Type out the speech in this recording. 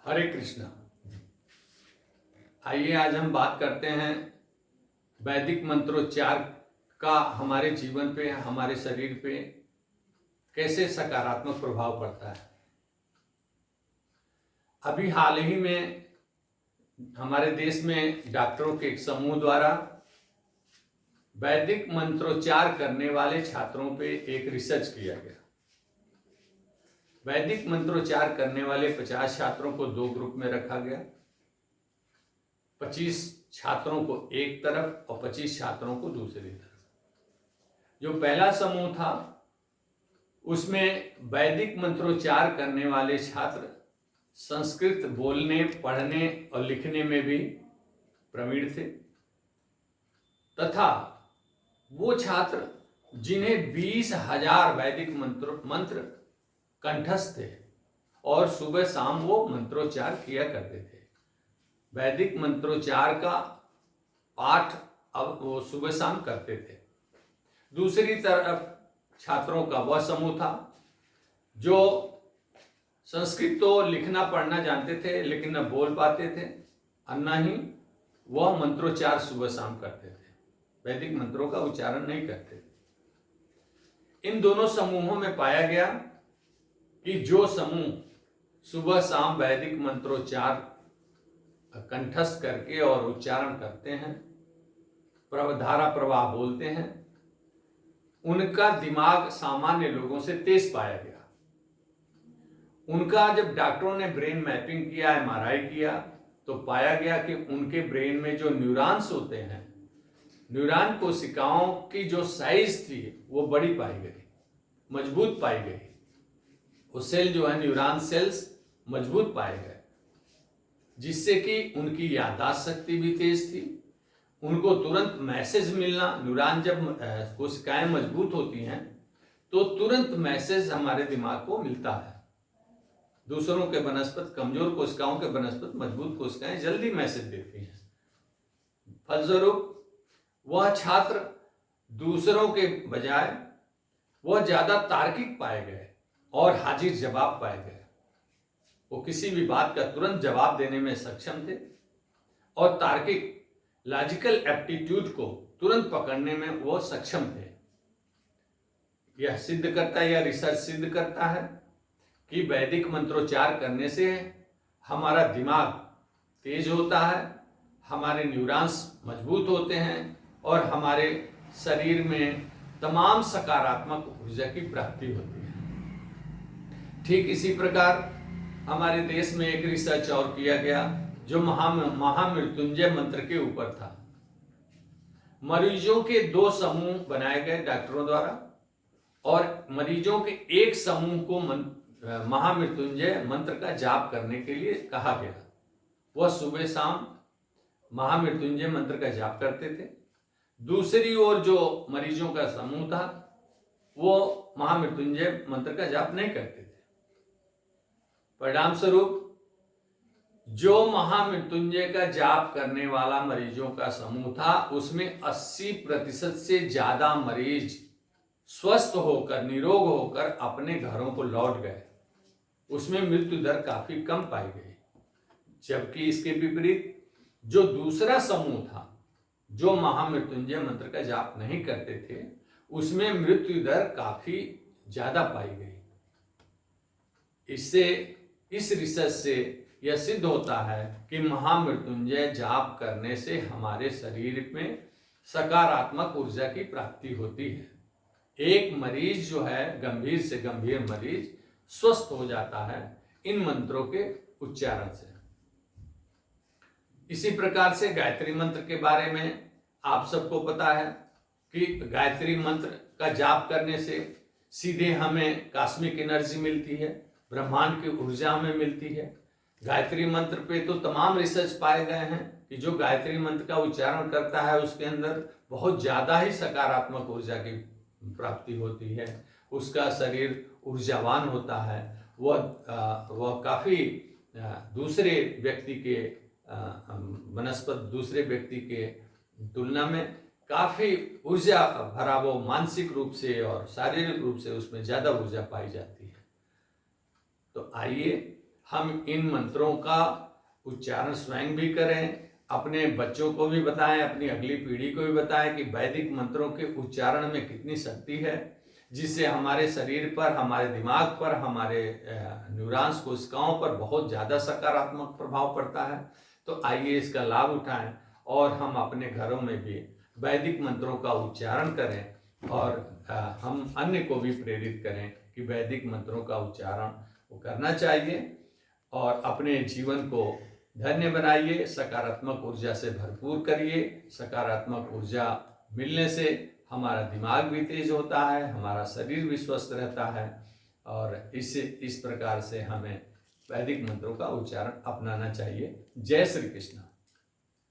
हरे कृष्णा। आइए आज हम बात करते हैं वैदिक मंत्रोच्चार का हमारे जीवन पे, हमारे शरीर पे कैसे सकारात्मक प्रभाव पड़ता है। अभी हाल ही में हमारे देश में डॉक्टरों के एक समूह द्वारा वैदिक मंत्रोच्चार करने वाले छात्रों पे एक रिसर्च किया गया। वैदिक मंत्रोच्चार करने वाले 50 छात्रों को दो ग्रुप में रखा गया। 25 छात्रों को एक तरफ और 25 छात्रों को दूसरी तरफ। जो पहला समूह था उसमें वैदिक मंत्रोच्चार करने वाले छात्र संस्कृत बोलने, पढ़ने और लिखने में भी प्रवीण थे तथा वो छात्र जिन्हें 20,000 वैदिक मंत्र कंठस्थ थे और सुबह शाम वो मंत्रोच्चार किया करते थे। वैदिक मंत्रोच्चार का पाठ अब वो सुबह शाम करते थे। दूसरी तरफ छात्रों का वह समूह था जो संस्कृत तो लिखना पढ़ना जानते थे लेकिन न बोल पाते थे और न ही वह मंत्रोच्चार सुबह शाम करते थे, वैदिक मंत्रों का उच्चारण नहीं करते थे। इन दोनों समूहों में पाया गया कि जो समूह सुबह शाम वैदिक मंत्रोच्चार कंठस्थ करके और उच्चारण करते हैं, धारा प्रवाह बोलते हैं, उनका दिमाग सामान्य लोगों से तेज पाया गया। उनका जब डॉक्टरों ने ब्रेन मैपिंग किया, एमआरआई किया, तो पाया गया कि उनके ब्रेन में जो न्यूरॉन्स होते हैं, न्यूरॉन कोशिकाओं की जो साइज थी वो बड़ी पाई गई, मजबूत पाई गई। वो सेल जो है न्यूरॉन सेल्स मजबूत पाए गए, जिससे कि उनकी याददाश्त शक्ति भी तेज थी। उनको तुरंत मैसेज मिलना, न्यूरॉन जब कोशिकाएं मजबूत होती हैं तो तुरंत मैसेज हमारे दिमाग को मिलता है। दूसरों के बनस्पत, कमजोर कोशिकाओं के बनस्पत मजबूत कोशिकाएं जल्दी मैसेज देती हैं। फलस्वरूप वह छात्र दूसरों के बजाय वह ज्यादा तार्किक पाए गए और हाजिर जवाब पाए गए। वो किसी भी बात का तुरंत जवाब देने में सक्षम थे और तार्किक लॉजिकल एप्टीट्यूड को तुरंत पकड़ने में वो सक्षम थे। यह सिद्ध करता है, यह रिसर्च सिद्ध करता है कि वैदिक मंत्रोच्चार करने से हमारा दिमाग तेज होता है, हमारे न्यूरॉन्स मजबूत होते हैं और हमारे शरीर में तमाम सकारात्मक ऊर्जा की प्राप्ति होती है। ठीक इसी प्रकार हमारे देश में एक रिसर्च और किया गया जो महामृत्युंजय मंत्र के ऊपर था। मरीजों के दो समूह बनाए गए डॉक्टरों द्वारा और मरीजों के एक समूह को महामृत्युंजय मंत्र का जाप करने के लिए कहा गया। वह सुबह शाम महामृत्युंजय मंत्र का जाप करते थे। दूसरी ओर जो मरीजों का समूह था वो महामृत्युंजय मंत्र का जाप नहीं करते थे। परिणाम स्वरूप जो महामृत्युंजय का जाप करने वाला मरीजों का समूह था उसमें 80% से ज्यादा मरीज स्वस्थ होकर, निरोग होकर अपने घरों को लौट गए। उसमें मृत्यु दर काफी कम पाई गई। जबकि इसके विपरीत जो दूसरा समूह था जो महामृत्युंजय मंत्र का जाप नहीं करते थे उसमें मृत्यु दर काफी ज्यादा पाई गई। इससे, इस रिसर्च से यह सिद्ध होता है कि महामृत्युंजय जाप करने से हमारे शरीर में सकारात्मक ऊर्जा की प्राप्ति होती है। एक मरीज जो है, गंभीर से गंभीर मरीज स्वस्थ हो जाता है इन मंत्रों के उच्चारण से। इसी प्रकार से गायत्री मंत्र के बारे में आप सबको पता है कि गायत्री मंत्र का जाप करने से सीधे हमें कॉस्मिक एनर्जी मिलती है, ब्रह्मांड की ऊर्जा हमें मिलती है। गायत्री मंत्र पे तो तमाम रिसर्च पाए गए हैं कि जो गायत्री मंत्र का उच्चारण करता है उसके अंदर बहुत ज्यादा ही सकारात्मक ऊर्जा की प्राप्ति होती है। उसका शरीर ऊर्जावान होता है। वह काफी दूसरे व्यक्ति के बनस्पत दूसरे व्यक्ति के तुलना में काफी ऊर्जा भरा, वो मानसिक रूप से और शारीरिक रूप से उसमें ज्यादा ऊर्जा पाई जाती है। तो आइए हम इन मंत्रों का उच्चारण स्वयं भी करें, अपने बच्चों को भी बताएं, अपनी अगली पीढ़ी को भी बताएं कि वैदिक मंत्रों के उच्चारण में कितनी शक्ति है, जिससे हमारे शरीर पर, हमारे दिमाग पर, हमारे न्यूरॉन्स कोशिकाओं पर बहुत ज़्यादा सकारात्मक प्रभाव पड़ता है। तो आइए इसका लाभ उठाएं और हम अपने घरों में भी वैदिक मंत्रों का उच्चारण करें और हम अन्य को भी प्रेरित करें कि वैदिक मंत्रों का उच्चारण वो करना चाहिए और अपने जीवन को धन्य बनाइए, सकारात्मक ऊर्जा से भरपूर करिए। सकारात्मक ऊर्जा मिलने से हमारा दिमाग भी तेज होता है, हमारा शरीर भी स्वस्थ रहता है और इस प्रकार से हमें वैदिक मंत्रों का उच्चारण अपनाना चाहिए। जय श्री कृष्ण।